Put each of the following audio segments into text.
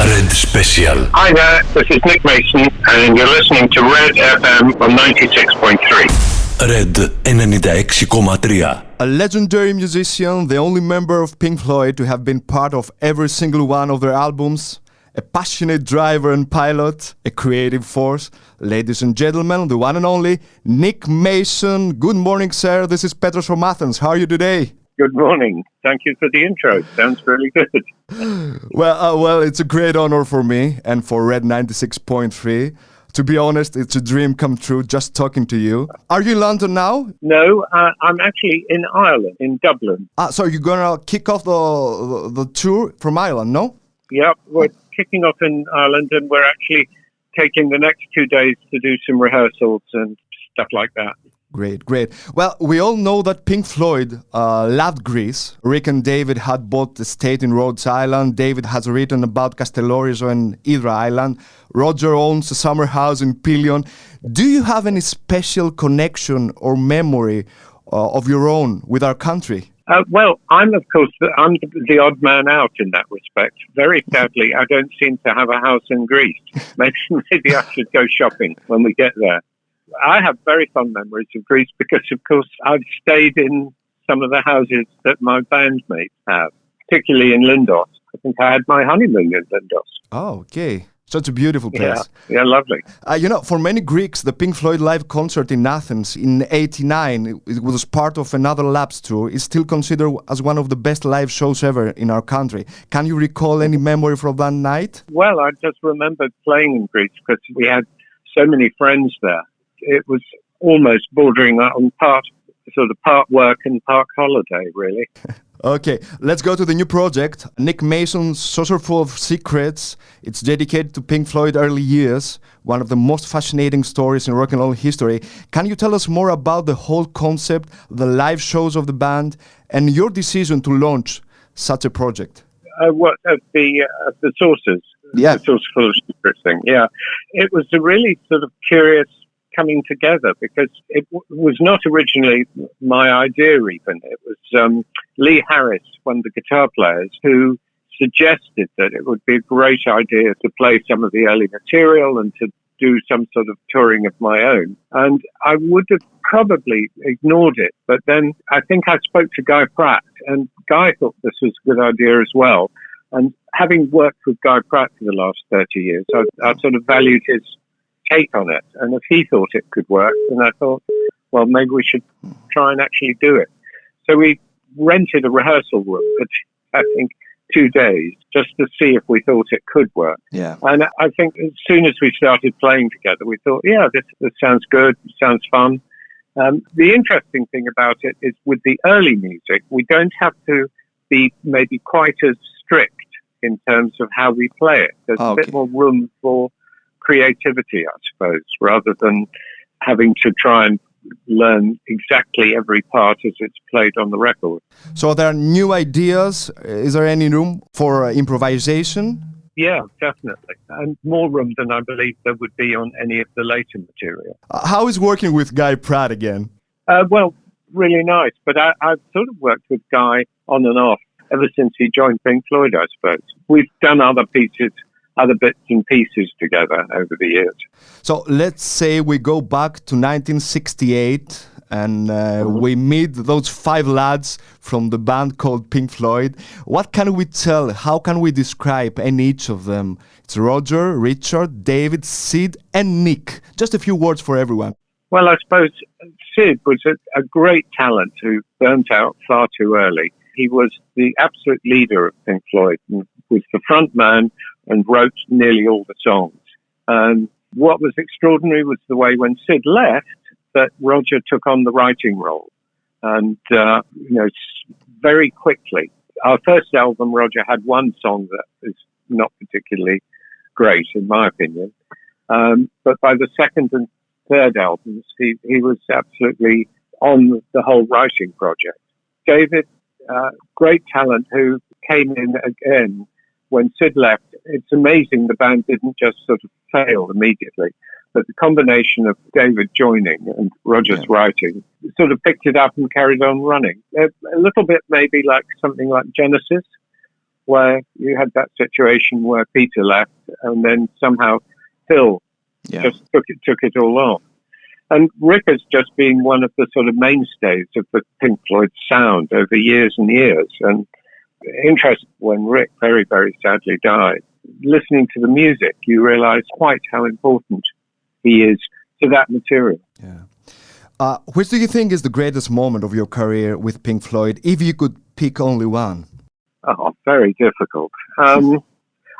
Red Special. Hi there, this is Nick Mason and you're listening to Red FM on 96.3. Red 96,3. A legendary musician, the only member of Pink Floyd to have been part of every single one of their albums, a passionate driver and pilot, a creative force. Ladies and gentlemen, the one and only Nick Mason. Good morning, sir. This is Petros from Athens. How are you today? Good morning. Thank you for the intro. Sounds really good. Well, it's a great honor for me and for Red 96.3. To be honest, it's a dream come true just talking to you. Are you in London now? No, I'm actually in Ireland, in Dublin. So you're going to kick off the tour from Ireland, no? Yep, we're kicking off in Ireland and we're actually taking the next 2 days to do some rehearsals and stuff like that. Great. Well, we all know that Pink Floyd loved Greece. Rick and David had bought the estate in Rhodes Island. David has written about Castellorizo and Hydra Island. Roger owns a summer house in Pelion. Do you have any special connection or memory of your own with our country? Well, I'm the odd man out in that respect. Very sadly, I don't seem to have a house in Greece. Maybe I should go shopping when we get there. I have very fond memories of Greece because, of course, I've stayed in some of the houses that my bandmates have, particularly in Lindos. I think I had my honeymoon in Lindos. Oh, okay. Such a beautiful place. Yeah, lovely. For many Greeks, the Pink Floyd live concert in Athens in '89, it was part of another Labs tour, is still considered as one of the best live shows ever in our country. Can you recall any memory from that night? Well, I just remembered playing in Greece because we had so many friends there. It was almost bordering on part work and part holiday, really. Okay, let's go to the new project. Nick Mason's Saucer Full of Secrets. It's dedicated to Pink Floyd early years, one of the most fascinating stories in rock and roll history. Can you tell us more about the whole concept, the live shows of the band, and your decision to launch such a project? The Saucers? Yeah. The Saucer Full of Secrets thing, yeah. It was a really sort of curious coming together because it was not originally my idea even. It was Lee Harris, one of the guitar players, who suggested that it would be a great idea to play some of the early material and to do some sort of touring of my own. And I would have probably ignored it, but then I think I spoke to Guy Pratt and Guy thought this was a good idea as well. And having worked with Guy Pratt for the last 30 years, I sort of valued his take on it, and if he thought it could work, then I thought, well, maybe we should try and actually do it. So we rented a rehearsal room for, I think, 2 days just to see if we thought it could work. Yeah. And I think as soon as we started playing together, we thought, yeah, this sounds good, sounds fun. The interesting thing about it is with the early music, we don't have to be maybe quite as strict in terms of how we play it. There's a bit more room for creativity, I suppose, rather than having to try and learn exactly every part as it's played on the record. So there are new ideas. Is there any room for improvisation? Yeah, definitely. And more room than I believe there would be on any of the later material. How is working with Guy Pratt again? Well, really nice. But I've sort of worked with Guy on and off ever since he joined Pink Floyd, I suppose. We've done other bits and pieces together over the years. So let's say we go back to 1968 and we meet those 5 lads from the band called Pink Floyd. What can we tell? How can we describe each of them? It's Roger, Richard, David, Sid and Nick. Just a few words for everyone. Well, I suppose Sid was a great talent who burnt out far too early. He was the absolute leader of Pink Floyd and was the front man and wrote nearly all the songs. And what was extraordinary was the way when Sid left, that Roger took on the writing role. And, very quickly, our first album, Roger had one song that is not particularly great, in my opinion. But by the second and third albums, he was absolutely on the whole writing project. David, great talent who came in again when Sid left. It's amazing the band didn't just sort of fail immediately, but the combination of David joining and Roger's writing sort of picked it up and carried on running. A little bit maybe like something like Genesis, where you had that situation where Peter left and then somehow Phil just took it all on. And Rick has just been one of the sort of mainstays of the Pink Floyd sound over years and years. And interesting, when Rick very, very sadly died, listening to the music, you realize quite how important he is to that material. Yeah. Which do you think is the greatest moment of your career with Pink Floyd, if you could pick only one? Oh, very difficult.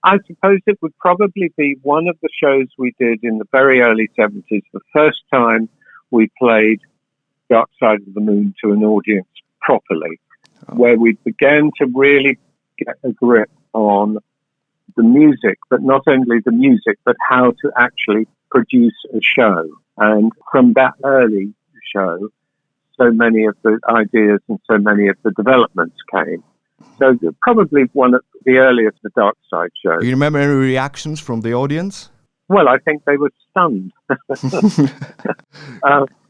I suppose it would probably be one of the shows we did in the very early 70s, the first time we played Dark Side of the Moon to an audience properly, where we began to really get a grip on the music, but not only the music, but how to actually produce a show. And from that early show, so many of the ideas and so many of the developments came. So probably one of the earliest The Dark Side shows. Do you remember any reactions from the audience? Well, I think they were stunned.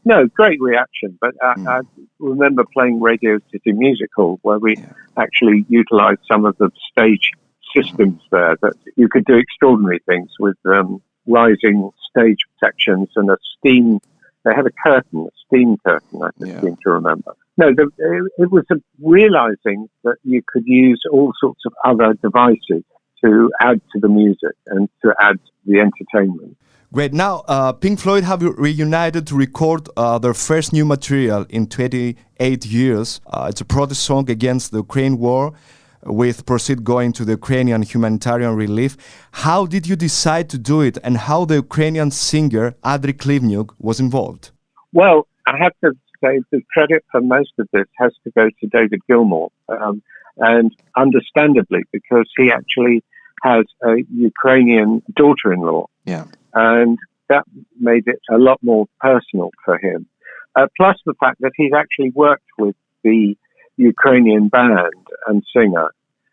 No, great reaction. But I remember playing Radio City Music Hall, where we actually utilized some of the stage systems there, that you could do extraordinary things with rising stage sections and a steam. They had a curtain, a steam curtain, I seem to remember. No, it was realizing that you could use all sorts of other devices to add to the music and to add to the entertainment. Great. Now, Pink Floyd have reunited to record their first new material in 28 years. It's a protest song against the Ukraine war, with proceeds going to the Ukrainian humanitarian relief. How did you decide to do it, and how the Ukrainian singer Andriy Klivnyuk was involved? Well, I have to say the credit for most of this has to go to David Gilmour, and understandably, because he actually has a Ukrainian daughter-in-law. Yeah. And that made it a lot more personal for him. Plus the fact that he's actually worked with the Ukrainian band and singer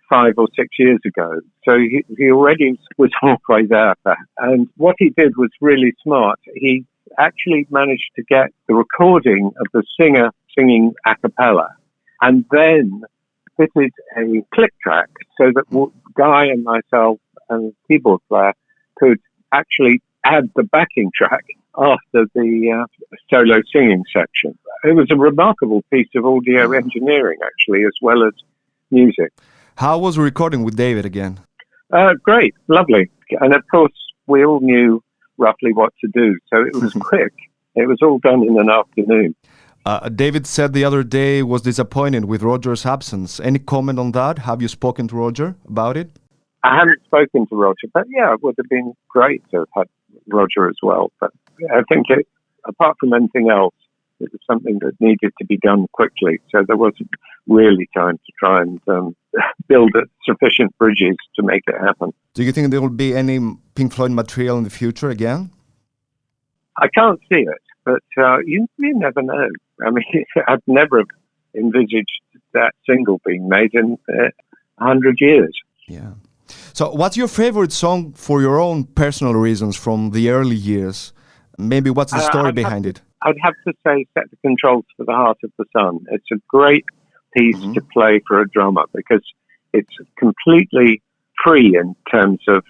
5 or 6 years ago. So he already was halfway there. And what he did was really smart. He actually managed to get the recording of the singer singing a cappella, and then fitted a click track so that Guy and myself and the keyboard player could actually add the backing track after the solo singing section. It was a remarkable piece of audio engineering, actually, as well as music. How was recording with David again? Great, lovely. And of course, we all knew roughly what to do, so it was quick. It was all done in an afternoon. David said the other day was disappointed with Roger's absence. Any comment on that? Have you spoken to Roger about it? I haven't spoken to Roger, but yeah, it would have been great to have had Roger as well. But I think apart from anything else, it was something that needed to be done quickly. So there wasn't really time to try and build sufficient bridges to make it happen. Do you think there will be any Pink Floyd material in the future again? I can't see it, but you never know. I mean, I'd never envisaged that single being made in 100 years. Yeah. So what's your favorite song for your own personal reasons from the early years? Maybe what's the story behind it? I'd have to say Set the Controls for the Heart of the Sun. It's a great piece to play for a drummer because it's completely free in terms of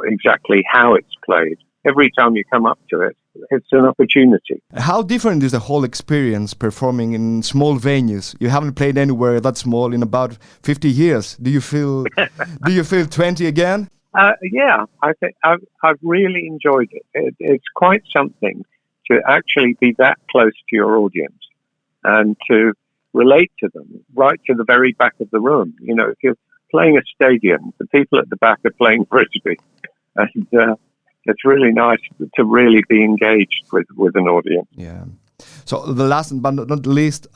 exactly how it's played. Every time you come up to it, it's an opportunity. How different is the whole experience performing in small venues? You haven't played anywhere that small in about 50 years. Do you feel 20 again? Yeah, I think I've really enjoyed it. It's quite something to actually be that close to your audience and to relate to them right to the very back of the room. You know, if you're playing a stadium, the people at the back are playing Frisbee, and it's really nice to really be engaged with an audience. Yeah. So the last but not least,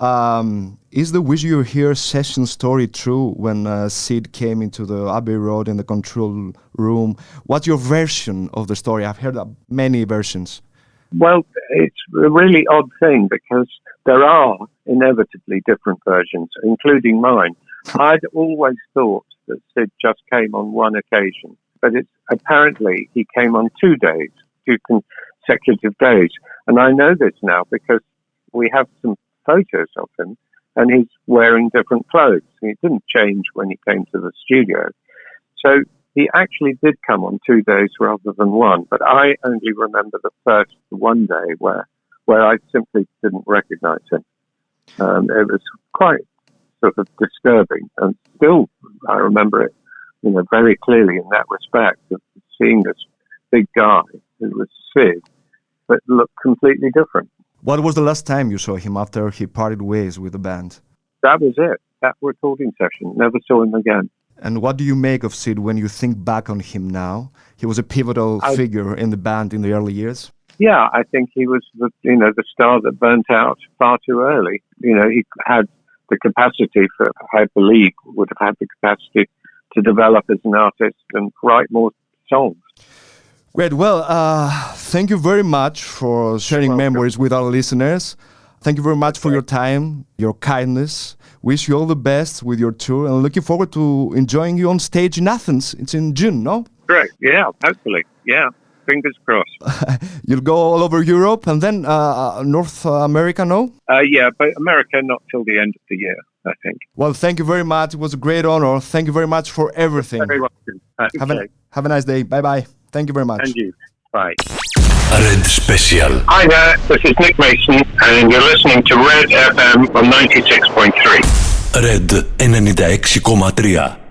is the Wish You Were Here session story true when Sid came into the Abbey Road in the control room? What's your version of the story? I've heard many versions. Well, it's a really odd thing because there are inevitably different versions, including mine. I'd always thought that Sid just came on one occasion, but apparently he came on 2 days, 2 consecutive days. And I know this now because we have some photos of him and he's wearing different clothes. He didn't change when he came to the studio. So he actually did come on 2 days rather than one, but I only remember the first one day where I simply didn't recognize him. It was quite sort of disturbing, and still I remember it, very clearly in that respect, of seeing this big guy who was Sid, but looked completely different. What was the last time you saw him after he parted ways with the band? That was it. That recording session. Never saw him again. And what do you make of Sid when you think back on him now? He was a pivotal figure in the band in the early years. Yeah, I think he was the star that burnt out far too early. He had the capacity I believe, would have had the capacity to develop as an artist and write more songs. Great. Well, thank you very much for sharing memories with our listeners. Thank you very much for your time, your kindness. Wish you all the best with your tour, and looking forward to enjoying you on stage in Athens. It's in June, no? Great. Yeah, hopefully. Yeah. Fingers crossed. You'll go all over Europe and then North America, no? Yeah, but America not till the end of the year, I think. Well, thank you very much. It was a great honor. Thank you very much for everything. Very welcome. Have a nice day. Bye-bye. Thank you very much. And you. Bye. Red Special. Hi there, this is Nick Mason, and you're listening to Red FM on 96.3. Red 96,3.